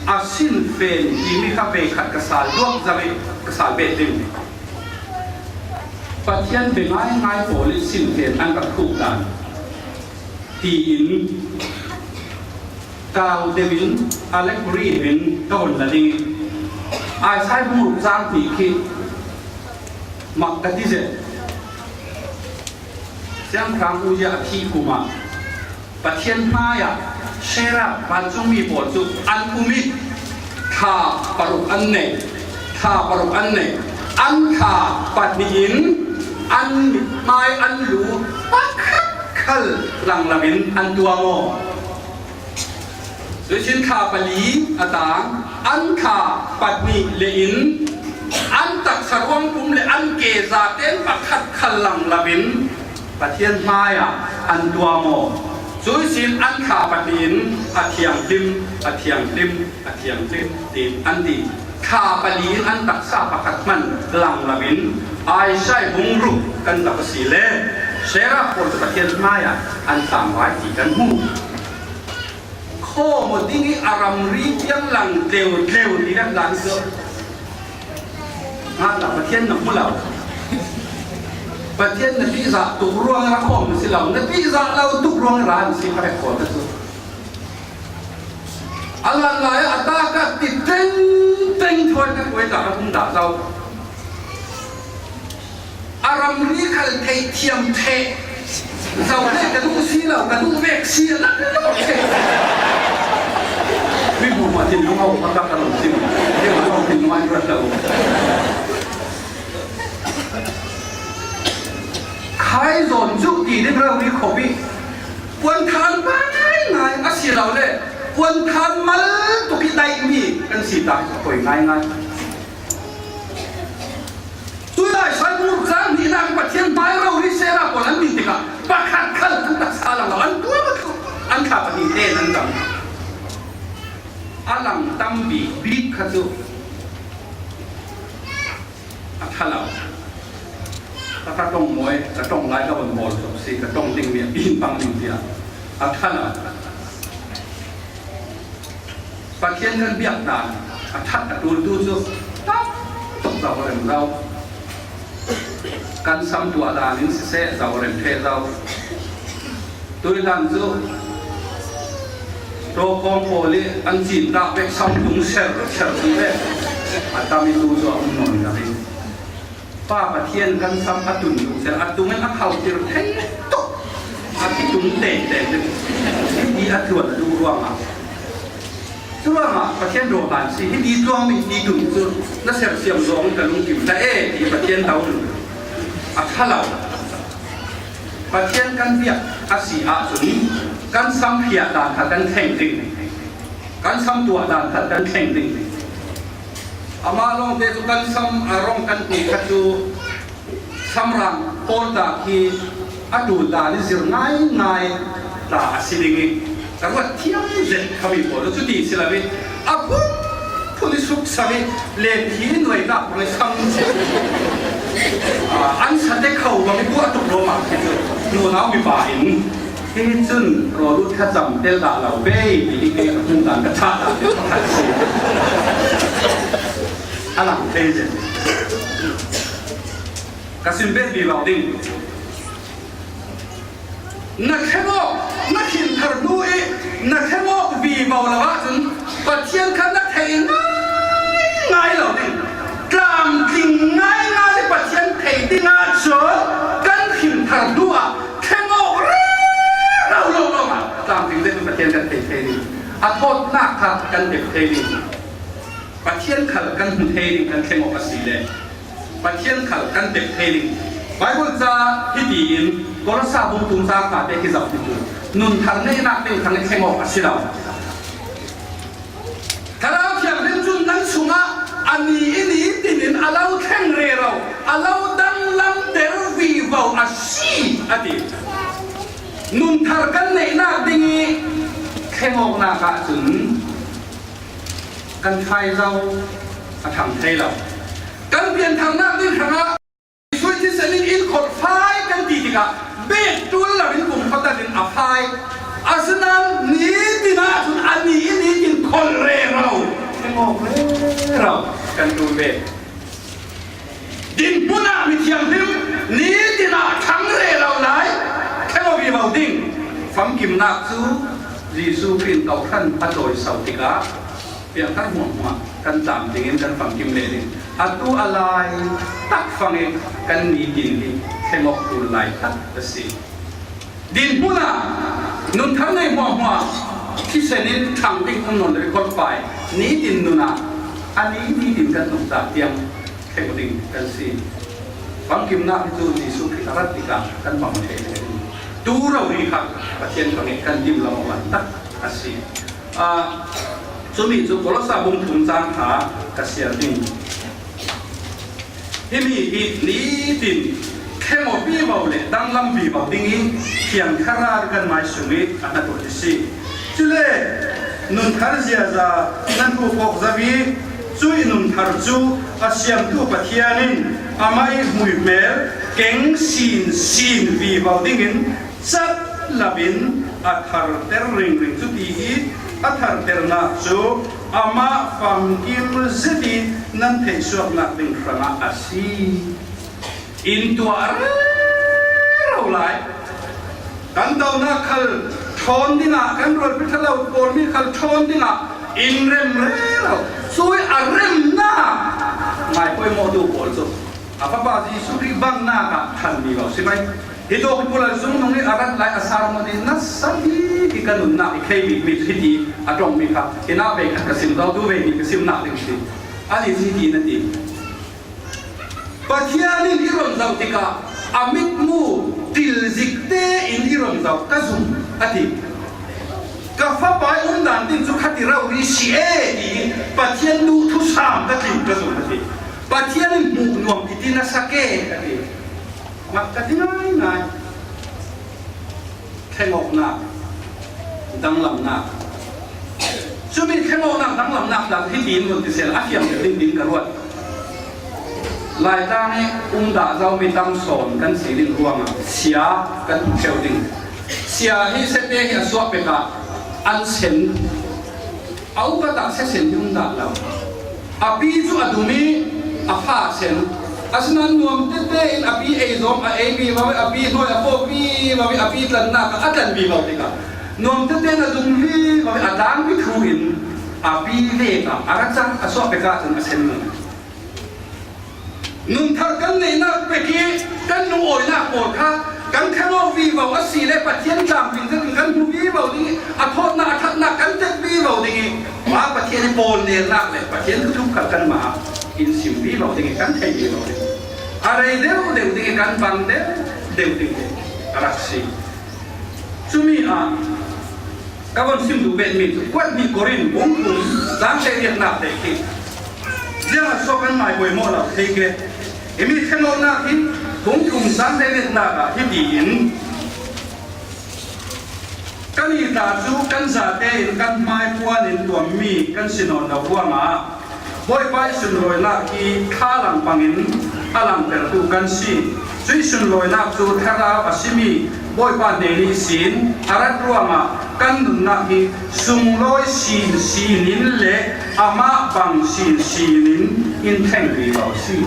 อาสินเฟนที่มีข้าเบกขัดกระสาลลวกจะเบกกระสาลเบกดึงปัจจัยเป็นง่ายโผล่สิ่งเทียนอันกับคู่กันที่อินกาวเดวินอเล็กรีเห็นก็คนละดีไอ้ใช้บุรุษสร้างผีคิดมักกะทิเจเสียงครั้งอุจจาระที่กุมาปัจจัยมาอยากเชราปัจจุมีปวดจุอันกุมิท่าปรุอันเนท่าปรุอันเนอันท่าปัจจินอันไม้อันหลูปักขัลหลังละมินอันตัวโมโดยชิ้นขาปลีอาตางอันขาปัดนีเลอินอันตักสรวงปุ่มเลอันเกซาเต้นปักขัลหลังละมินปัจเทียนไม้อันตัวโมโดยชิ้นอันขาปัดนีนอาเทียงติมอาเทียงติมอาเทียงติมติมอันดีขาปลีอันตักซาปักมันหลังละมินไอ้ใช่บุงรุกันตักสีเล่เสราคนประเทศมายาอันต่างไว้ที่กันหูข้อมูลที่นี้อารมณ์รียังหลังเร็วที่นั่นหลังเสืองานหลังประเทศนักบุญเราประเทศนักพิจารตุกรวงรักของสิเรานักพิจารเราตุกรวงร้านสิพระขอกันสุดอัลลอฮ์เลยอัตตากัดติดเต็งทวนกันไว้จากพุ่งด่าเราอารมณ์นี้ขัดเทียมเทเราเนี่ยกระดูกซีเรากระดูกเวกซีละไม่บุญมาทิ้งน้องเอาพักกระดูกซีเดี๋ยวเราทิ้งไว้กระดูกใครสอนจุดดีได้เรื่องนี้ขบิวันทานบ้านง่ายอาศัยเราเลยวันทานมาตุกิได้มีกันสีตาสวยง่ายตัวใหญ่ใช้บุรุษสร้างที่นั่งประเทศไม้เราที่เซราคนนั้นมีติกะปักขัดขันทั้งตักซาลังอันตัวมันอันขาปฏิเทศนั้นจังอัลลังตั้มบีขจุอัฐลาวถ้าต้องมวยถ้าต้องไล่ก็บนบอลจบสิถ้าต้องติงเมียบินปังติงเดียอัฐลาวประเทศนั้นเบียดด่านอัฐลาวดูจุต้องเราเรื่องเรากันซ้ำตัวดานินเสะเราเริ่มเทเราตัวดันจูโรคองโพลีอันจีนดาเบกซ้ำตุงเชลตุเล่อัตตามีตัวจูอันนนท์กัน ป้าประเทียนกันซ้ำอตุนอยู่เสร็จอตุนนั้นอักเขาเจอเท่ตกอาทิตย์ตุนเตะเลยดีอัดถวดดูร่วงอ่ะช่วงอ่ะประเทียนโดบันสิที่ดีร่วงมีดีตุนสุดน่าเสียบเสียบร้องกับลุงกิมแต่ที่ประเทียนเต้าหนึ่งอักขลาประเทียนกันเบียอาศีอาสุนกันซ้ำเพียดานขัดกันแข่งดิ่งกันซ้ำตัวดานขัดกันแข่งดิ่งอามาลงเดจุกันซ้ำอารมณ์กันตีขัดจูซ้ำรังโอนตาคีอดูดาลิซิร์ง่ายตาสิลิงิแต่ว่าเที่ยงเจ็ดขมิโปรจุดีสิลาวิอาบุผู้ที่สุขสวิเล่นที่หน่วยนักเลยซ้ำเจ็ดอันสัตย์เขาว่าไม่พูดตุกโรมาคิดดูน้ามีป่าอินที่จึงรอรุดขจำเดลดาเราเบ้ที่เกี่ยวกับมุงการกระชากเดี๋ยวทันสิอะไรเบ้เจกสิมเบ้บีเราดิ้งนักแข่งนักหินทารุยนักแข่งบีบเอาละวะจนปัจเจียนขันนักแข่งง่ายเราดิ้งกลามดิ่งง่ายปัจเจียนแข่งดิ่งง่ายเสือกันหินทารุยแข่งเราลงมาตามถึงได้เป็นปัจเจียนกันเทดิอาโทษนักขัดกันเทดิปัจเจียนขัดกันเทดิกันแข่งออกสีเลยปัจเจียนขัดกันเทดิไบเบิลจะฮิดีนกรสาบุตุงซาขาเตกิจับติดูนุนทางนี้นักเป็นทางนี้แข่งออกสีเราถ้าเราเทียบเรื่องจุดนั้นสุงะอันนี้ตินินอาเราแข่งเรือเราอาเราดังลำเดรวีวาวอาชีอดีนุนทางกันในนักดิ้งแข่งออกนักจุนกันไทยเราทำไทยเรากันเปลี่ยนทางนักดิ้งทางช่วยที่เซนินอินขดไฟกันดีดีกับเบ็ดตัวเราเป็นกลุ่มเขาตัดสินอภัยอาสนันนี้ดีนะส่วนอันนี้กินคนเร่เราแค่งอกเร่เรากันดูเบ็ดดินปุ่นอามีเทียมพิมนี้ดีนะทั้งเร่เราไหนแค่งอกวีบาวดิ้งฟังกิมนักซูจีซูพินเอาขั้นพัดโดยสาวติกาเพียงขั้นหัวกันตามจริงกันฟังกิมเลยนี่อัตุอะไรตักฟังเองกันมีกินดีแค่งอกดูไหลตักกสิดินปุ่นอานุนทั้งในหัวที่เซนินทำดิ้งถนนเลยคนไปนี้ดินนุนาอันนี้นี่ดินกันตกตาเตียงแค่งดิ้งกันสิฟังกิมนักที่จูจีซูพินรัตติกากันฟังเทเลยดูเราดีครับประเทศฟังเองกันยิ้มเราวันตักกสิจุมีจุกรสาบุงถุงจางหากระเสียดิ้งที่มีอีกนี้ดินแค่หมดบีบเอาเลยดังลำบีบเอาดิ้งอินเพียงแค่รากันมาสุมิอันนั้นตัวที่สี่จุเล่นุนทาร์เซียซานั่นผู้ปกซาบีจุยนุนทาร์จูอาเซียมตัวปัทยานินอามาอีมุยเมลเก่งซีนบีบเอาดิ้งอินจัดลาบินอัฐารเตอร์ริงจุดีอีอัฐารเตอร์นักจูอามาฟังกิมซดีนั่นเทศวกนักดิ้งคราอาซีอินตัวเราไหลกันดาวนักขัลชนดินะกันรถพิธลาวปอร์มีขัลชนดินะอินเรมเร่สวยอารมณ์น่าไม่ค่อยโมดูปอลสุapa bazi suri bang na ka than mi ba simai hito ki pula zum nong ni arat lai asar mo ni nasadi ki kanun na ikhei mi hiti atong mi kha ina be ka sim daw du be ni ka sim na ding si ali hiti na ti pathiani ni rom daw tika amit mu til zikte in rom daw kazum ati ka fa bai dan tin chu khati rau ri si di pathian du thu sam ka tin kazum ati Patian mu nuam itina sake kati mak kati ngai khengok na dang lam na sumi khengok na dang lam na dang hi din mun tisel afiam din karwat lai ta ni da zau mi tam son kan silin ruanga sia kan theu ding sia hi se te hi aswa pe ka an sen au ka ta se sen yung da law api chu adumi apa sen asnan nuam tete in api ezom a abi mawi api noi apo pi mawi api tlan na ka atan bi mawi ka nuam tete na dung hi mawi adang bi thu in api le ka arachang aso pe ka sen sen นุ่งทักกันในนักไปกี้กันนุ่งโอยนักโอดค่ะกันแค่ว่าวีบอกว่าสีเลยปัจเจียนจำพิงกันดูวีบอกนี่อโทษนักทักนักกันจะวีบอกนี่มาปัจเจียนโปนเนี่ยนักเลยปัจเจียนทุกข์กันมาอินสิมวีบอกนี่กันใช่วีบอกนี่อะไรเดี๋ยวนี่กันบังเดี๋ยวนี่รักสิชุมีก็วันสิมดูเป็นมิตรกวนมีกรินวงคุณสามเสียงนักเด็กที่เจ้าชอบกันหมายมวยโม่เราเทเกเอ็มมีแค่โลนักที่วงคุณสามเสียงนักที่ดีอินกันอีตาจูกันซาเตนกันไม้พวนินตัวมีกันสินอนดาวว่ามาบ่อยไปสุนลอยนักที่ข้าหลังปังอินอาลังเปิดตูกันสิจุยสุนลอยนักจูทาราอาชิมีบ่อยไปเนลิสินอารัตรัวมากันดุนักที่สุงลอยสินนินเล่อามาบังสินนินอินแทงวีบาวสิ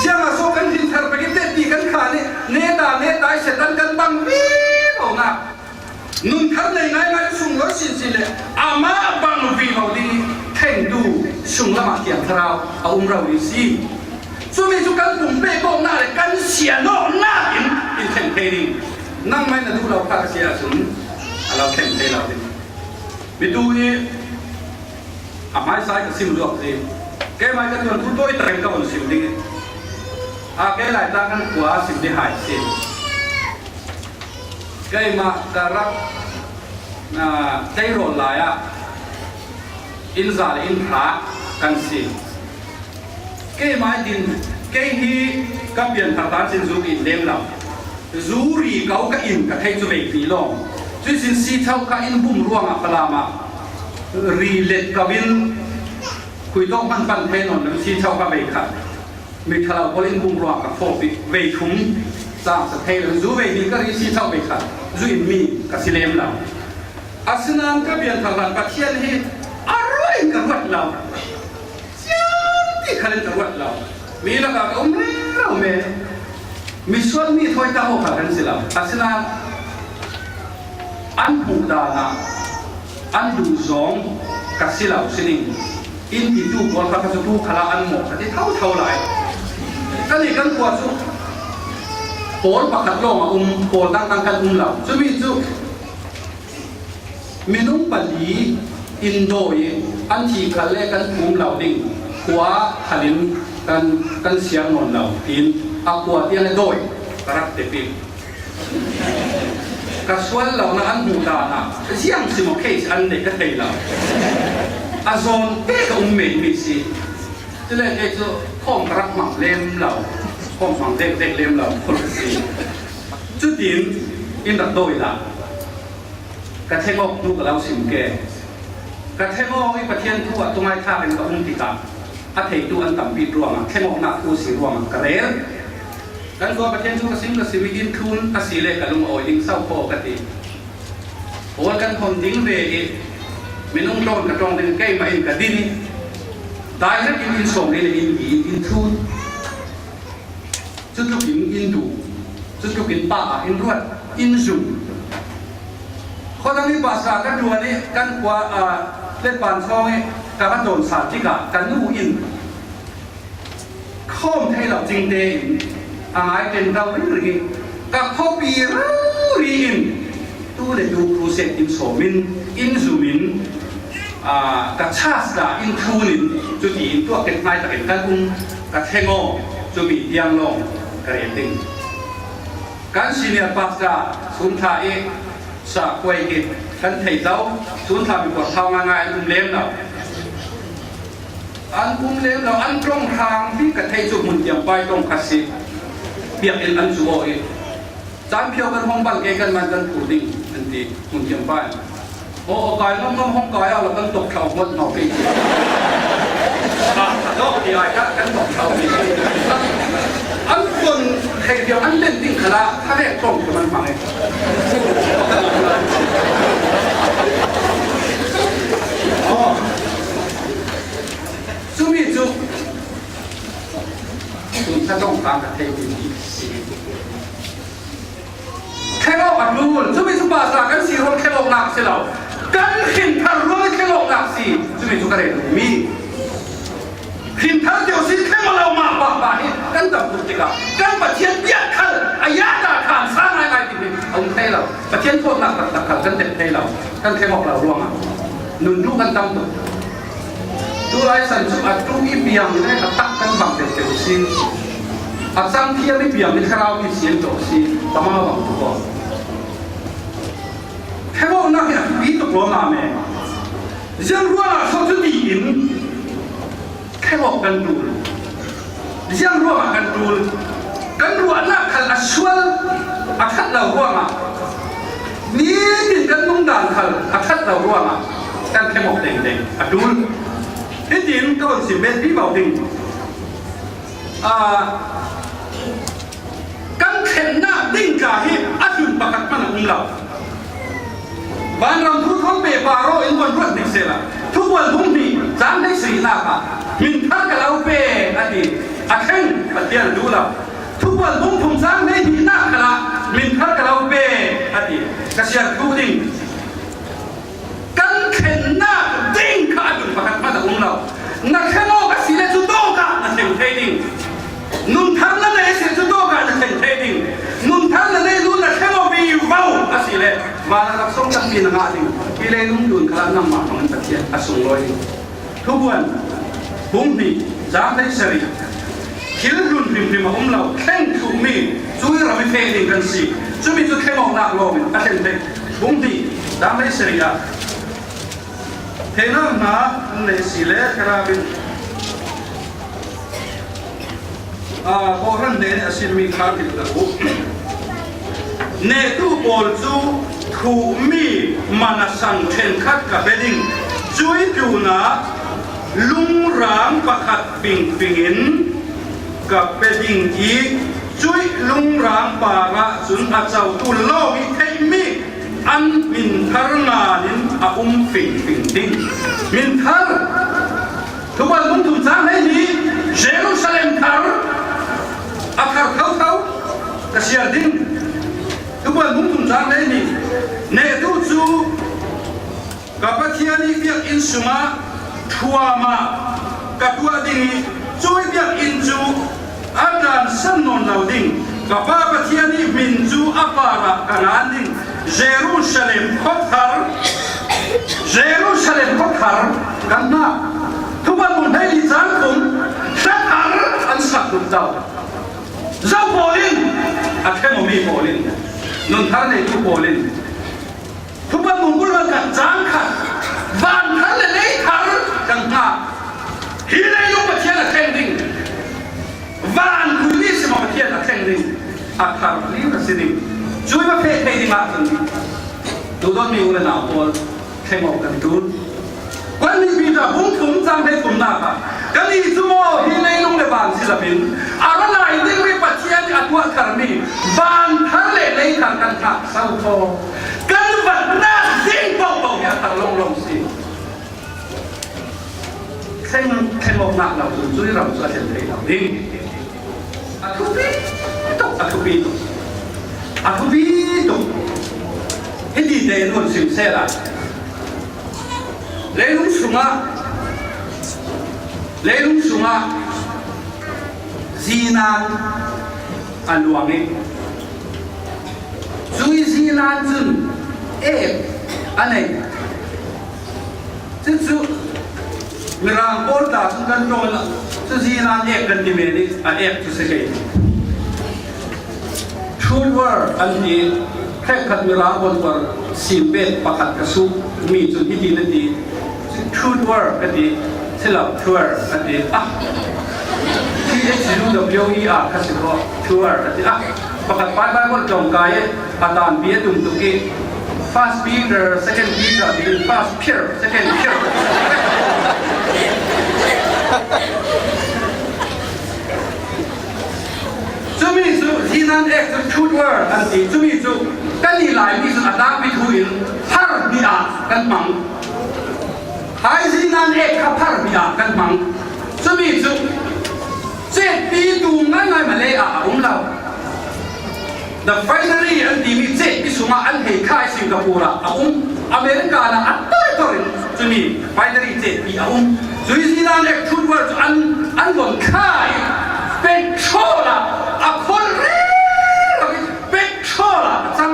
เจ้ามาโซกันดินทาร์ไปกิเตตีกันขาเนี่ยเนตาเสตันกันบังวีบาวนักนุ่งทัดในไงสุงลอยสินเล่อามาบังวีบาวดีแทงดูสุงละมาเตียงทราวเอาเราวิสิส่วนมีสุกันปุ่มเป้กองหน้าเลยกันเสียนอกหน้าอินแทงเพลิงนั่งไม่นะดูเราพาเสียสุนเราแข่งเพลเราดิมิดูนี่อาไม้ซ้ายกับซิมดูออกสิแกไม้กันตัวทุกตัวอีตรังกับวันซิมดิ้งแกหลายตากันขวาซิมได้หายสิแกมาการักใจโรนลายอินซาลอินพระกันสิแกไม้ดินแกฮีกับเปลี่ยนทางด้านสินซูอินเล่มเราจูรีเขาก็อินกับให้จุเวกีลองจุดสินสีเท่ากับอินบุ้มร่วงอัปลามารีเล็ดกับอินคุยต้องปันเทนนสีเท่ากับเวกัดมีทะเลาะอินบุ้มร่วงกับโฟบิเวทุมสามสเตลจูเวนีก็รีสีเท่าเวกัดจูอินมีกับสิเลมเราอาสนามก็เปลี่ยนทางด้านกับเทียนให้อร่อยกับวัดเราเสียที่ขันกับวัดเรามีแล้วก็อุ้มเราเมมิส่วนมีถอยตาหัวกันสิล่ะอาศัยอันผูกดานะอันดูซองกัสิล่ะสินิอินที่ดูบอลพัฒน์ดูขลาอันหมกที่เท่าไหร่กันนี่กันกว่าสุโผล่ปักขัดลงโผล่ตั้งกันเราจะมีจุมีนุ่งปลีอินโดยอันที่ขัดเล่กันเราดิ่งขวาขลินกันเสียงนนเราอินอากัวเตียงโดยกระเตปิกระสวนเรานะอันหูตานะเสียงสิมเคสอันเด็กก็เตยเราอาซอนเป๊กเมนมิสิจะเล่นไอ้ตัวข้องรักหมักเล่มเราข้องฝังเด็กเล่มเราคนสิจุดดินอินดักโดยละกระเทงอกลูกเราสิมแกกระเทงอกไอ้ประเทศทั่วตรงไอ้ท่าเป็นกระอุ้งติดตามอาเทตุอันต่ำปีรวมแค่มองหน้าผู้สีรวมกระเรนกันตัวประเทศทุกสิ่งก็สิวิกินทุนอาศัยเลยกับลุงโอยดิ้งเศร้าโคกติโอ้กันคนดิ้งเวอีไม่นุ่งโดนกระตรงดิ้งใกล้มาอินกับดินได้แล้วกินอินส่งเลยอินบีอินทุนจุดจุกินอินดูจุดจุกินป่าอินรวดอินซุ่มคนทั้งนี้ภาษากันดูนี่กันกว่าเล่นปานช่องนี่การโดนสาธิกากันนู่อินข้อมให้เราจริงเดงอายเป็นเราไม่รีกับข้อปีเรารีอินตู้เลยดูโปรเซสอินโซมินอินซูมินกับชาสตาอินทูนินจุดที่อินตัวเก็บไม้ตะเก็บกันอุ้งกับเทงโอจุดมีเตียงลงกระเด็นการซีเนียร์ปัสตาสุนทาเอสะควยกิกันไทยเจ้าสุนทามีกฎเท่าง่ายๆเล่มเราอันอุ้มเลี้ยงเราอันตรงทางที่กระเทยจุดมุ่งเตียงไปตรงคัสซิเบียดเอ็นอันจูโอเอจานเพียวกันห้องบังเกกันมันกันผูดิ้งอันดีมุ่งเตียงไปโอ้กายน้องห้องกายเอาเรากันตกเข่าหมดหนอกไปโต๊ะที่ไอ้กันตกเข่าไปอันคนไทยเดียวอันเล่นดิ้งขนาดถ้าแรกตรงกับมันฟังเองจุมีจุถ้าต้องฟังกับเทวินอีกสิแค่เราอัดรู้จุมีจุภาษากันสีรถแค่ลงหนักเสียแล้วกันหินทะลุแค่ลงหนักสิจุมีจุกระเด็นมีหินทะเดียวสิแค่ มาเรามาปะปะนี่กันตับตุกติกากันประเทศเบียดขันอายาตาขานสร้างอะไรติดเอาเทเราประเทศโทษหนักตักขันกันเต็มเทเรากันเทบอกเราร่วงอ่ะนุนดูกันตั้มตุกตัวไรสันสุอัดตู้อีเบียงได้ตักกันบังเต็มๆสิอัดสังเทียไม่เบียงในคราวที่เสียงโจสิตมาบังตุกบ่แค่บอกนักเนี่ยปีตุกล้อมาแม่ยังรู้ว่าเขาจะดีอินแค่บอกกันดูยังรู้ว่ากันดูกันรู้ว่านักขันอัศวลอัศเรารู้ว่านี่ดิกันนุ่งด่านขันอัศเรารู้ว่ากันแค่บอกเด็กๆอัดดูที่จริงก็สิเมตรพี่บอกจริงกันเข็นหน้าดิ้งกาฮิอัดยุนประคัตมันอุ้งเราบ้านเราทุกคนเปย์บาโรอินวันรุ่งนิเซล่ะทุกวันพรุ่งนี้จำได้สีหน้าค่ะมินทักกับเราเปย์อดีตอาเข่งปฏิญาณดูเราทุกวันพรุ่งผมจำได้ดีหน้ากันละมินทักกับเราเปย์อดีตกษัตริย์ผู้ดิ้งกันเข็นหน้าดิ้งขาดุนประคัตมาจากองเรานักแข่งโลกสิเลจุโตกะนักแข่งเทดิ้งนุ่นทันนั่นเลยสิจุโตกะนักแข่งเทดิ้งนุ่นทันนั่นเลยนุ่นนักแข่งโลกมีเบาสิเลมาแล้วส่งกันปีนงาดิ้งปีเลยนุ่มดุนขลังน้ำมันของประเทศอาสุงลอยทุกวันบุ้มบีจามได้เสรีคิดรุนพิมพ์มาเราแข่งถูกมีช่วยเราไม่เทดิ้งกันสิช่วยมีจุดแข่งออกหนักลงอาเช่นเด็กบุ้มบีจามได้เสรีอะเทน่าหนาในสิเลกระบินพอรันเดนอาศิลมีขาดิลตะกุเนตุบอลจูถูมีมันสังเทนขัดกับเบดิงจุยดูนะลุงรางประคัดปิงปิงินกับเบดิงอีจุยลุงรางปาระสุนอาเจ้าตุลโลกิเทมีอันมินทารนานินอาฟิงปิงดิงมินทารทุกวันมุ่งถึงสร้างให้ดีเยรูซาเล็มทารอาคาเขากษัตริย์ดิ้งทุกวันมุ่งถึงสร้างให้ดีเนตุจูกับประเทศนี้เบียกอินสุมาทัวมากับตัวดิ้งช่วยเบียกอินจูอาจารย์สันนนเราดิ้งกับประเทศนี้มินจูอาปาระกันอันดิ้งเยรูซาเล็มขดทาร์เยรูซาเล็มขดทาร์กันนะทุกวันมุ่งให้ดีจังคุณสักทาร์อันสักดุจเจ้าเจ้าโพลินอาแค่โมมีโพลินนุ่นทาร์ในทุกโพลินทุกวันมุ่งกุลกันจังค่ะวันทันเลยทาร์กันนะฮีเรยุประเทศละแข่งดิ้งวันคุยสมาประเทศละแข่งดิ้งอาคาร์ลิวละสิดิ้งช่วยมาเพ่ให้ดีมากจริงดูต้นมีอุณหภูมิแข่งออกกันดูวันนี้มีแต่ผมจำได้ผมหน้าค่ะกันนี้ชั่วโมงที่ในลุงในบ้านศิลปินอะไรที่ไม่ปัจจัยอัตวคารมีบ้านทะเลในทางกันทักเศร้าโศกกันวันน่าดิ้งเบาๆอย่าทางลงสิแข่งออกหนักเราช่วยเราจะเห็นได้เราดิ้งอัตุปีตกอัตุปีตกaku bido hindi de non sincera lelung sunga zinan aluangi zui zinan zun anei zu mirang porta sungan ton zu zinan kan dimeni tu sekei True word อันนี้แค่ขัดมีร้างบนตัวสิบเบ็ดประคัดกระสุมีจุดที่ดีนั่นดี True word อันนี้สลับ True word อันนี้THUWER คัสก็ True word อันนี้ประคัดไปบนจงกายอาจารย์เบียดุมตุกี้ Fast Peter Second Peter Fast Peter Second Peter จุมีจุที่นั่นเอกชุดว่าอันที่จุมีจุกันนี่หลายมีจุดอันดับวิทูอินฮาร์บิอากันมังหายที่นั่นเอกขับฮาร์บิอากันมังจุมีจุเจ็ดปีดูง่ายๆมาเลยเรา The finally อันที่มีเจ็ดปีสุมาอันเหตุค่ายสิงคโปร์อเมริกานะอันตัวจุมี finally เจ็ดปีจุที่นั่นเอกชุดว่าอัน อันบนค่ายเป็นโชละอะคนเร่เป็นโชละจัง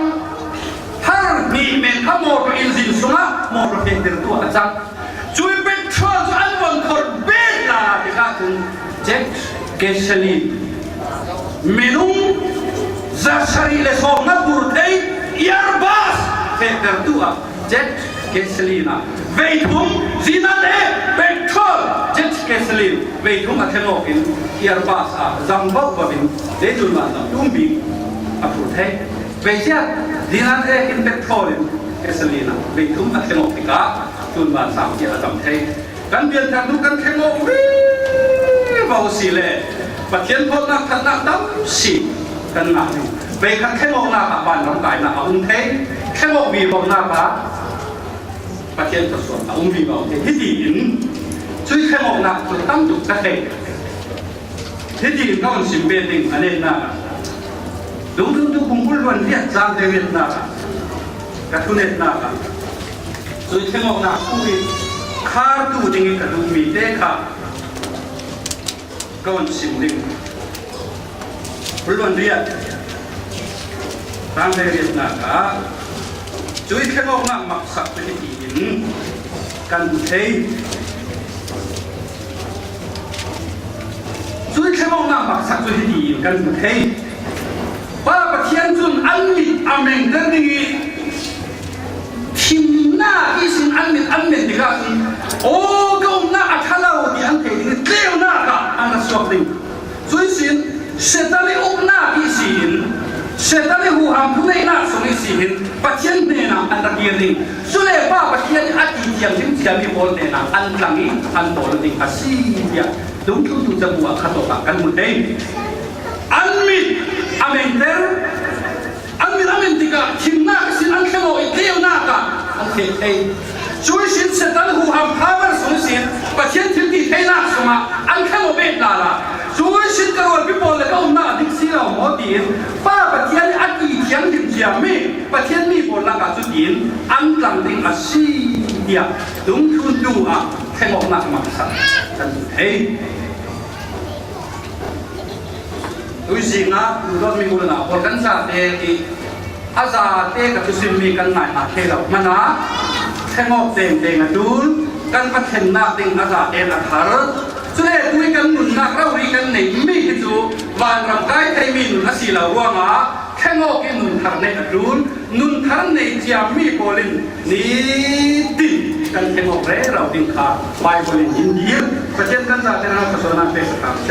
ถ้ามีเมนขโมยอินซินสุงะโมรเพนเดอร์ตัวจังช่วยเป็นโชละอันบนคนเบลลาที่ข้าถึงเจ็ดเกสลีเมนุงจะสรีเลสองนับบุรุษได้ยาร์บัสเพนเดอร์ตัวเจ็ดgasolina veitum zinane petrol jet gasoline veitum athenokin airbus a zambau babin dedulma na tumbi aputhe veja zinane in petrol gasolina veitum athenokika tunba sam ki azam the kan bian thang du kan khemo wi bau si le pathian phot na khat na dam si kan na ni ve kan khemo na ka ban lam kai na aum the khemo bi bau na baประเทศกระทรวงอุ้มบีบอกที่ดีนช่วยแค่มองหนักจนตั้งจุดกระเตะที่ดีนก็มันสิบเบติงอันนี้นะดูคุมกุลวันเรียกจางเดวิดนะกระทุนเน็ตนะช่วยแค่มองหนักอุ้ยคาร์ดูจริงกระดูมีเด็กค่ะก็มันสิบลิงกุลวันเรียกจางเดวิดนะช่วยแค่มองหนักมักสักที่ดีกันเทช่วยแค่มองหน้าบักสักช่วยดีกันเทป้าประเทียนจุนอันมิดอเมนเดนีทิมหน้าที่สินอันมิดดีกันโอ้ก็หน้าอัคราดีอันเทนี่เลี้ยวหน้ากันอันนั้นสวบลิงช่วยสินเสตาลีอุกหน้าที่สินเสตาลีหูหามผู้ในหน้าสมัยสินประเทียนเนี่ยนะอันตะเกียงนี่สุเลป้าประเทียนอัดที่ยังถึงจะมีบอลเนี่ยนะอันหลังนี้อันโตแล้วนี่อาชีพเนี่ยดูทุกจะบัวขัดต่อกันหมดเลยอันมิดอเมนเดอร์อันมิดอเมนติกาทิมหน้าสินอันเข้าอีกเลี้ยวหน้ากันอันเทเอช่วยสินเสตาลีหูหามพามันสมัยสินประเทียนถึงที่เทน่าสมาอันเข้าเบ็ดลาละช่วยสินกระโดดพิบอลแล้วก็หน้าดิสิเราหมดดีป้าประเทียนอัดที่ยังถึงจะมีประเทศมีบทละกาจุดยินอันหลังดิ่งอาชีพเนี่ยดุงคุณดูอ่ะแค่มองหนักมากสักกันเฮ้ยดูสินะดูรถมีบุญนะพอกันซาเตที่อาซาเตกับจุสิมีกันไหนมาเทเรามันนะแค่มองเต็มเต็งอ่ะดูกันประเทศนักดิ่งอาซาเอ็นอ่ะคาร์สุดท้ายด้วยกันหนุนนักเราวิกันไหนไม่คิดดูวันรำไก่ไทยมีหนุนอาศิลาว่างอ่ะแค่งอกินนุนทางในอรุณนุนทางในเจียมีโพลินนี่ติกันแค่งอเร่เราดิ้งขาไปโพลินยินดีประเทศกันจะเป็นอะไรก็ส่วนนั้นเป็นสถานเส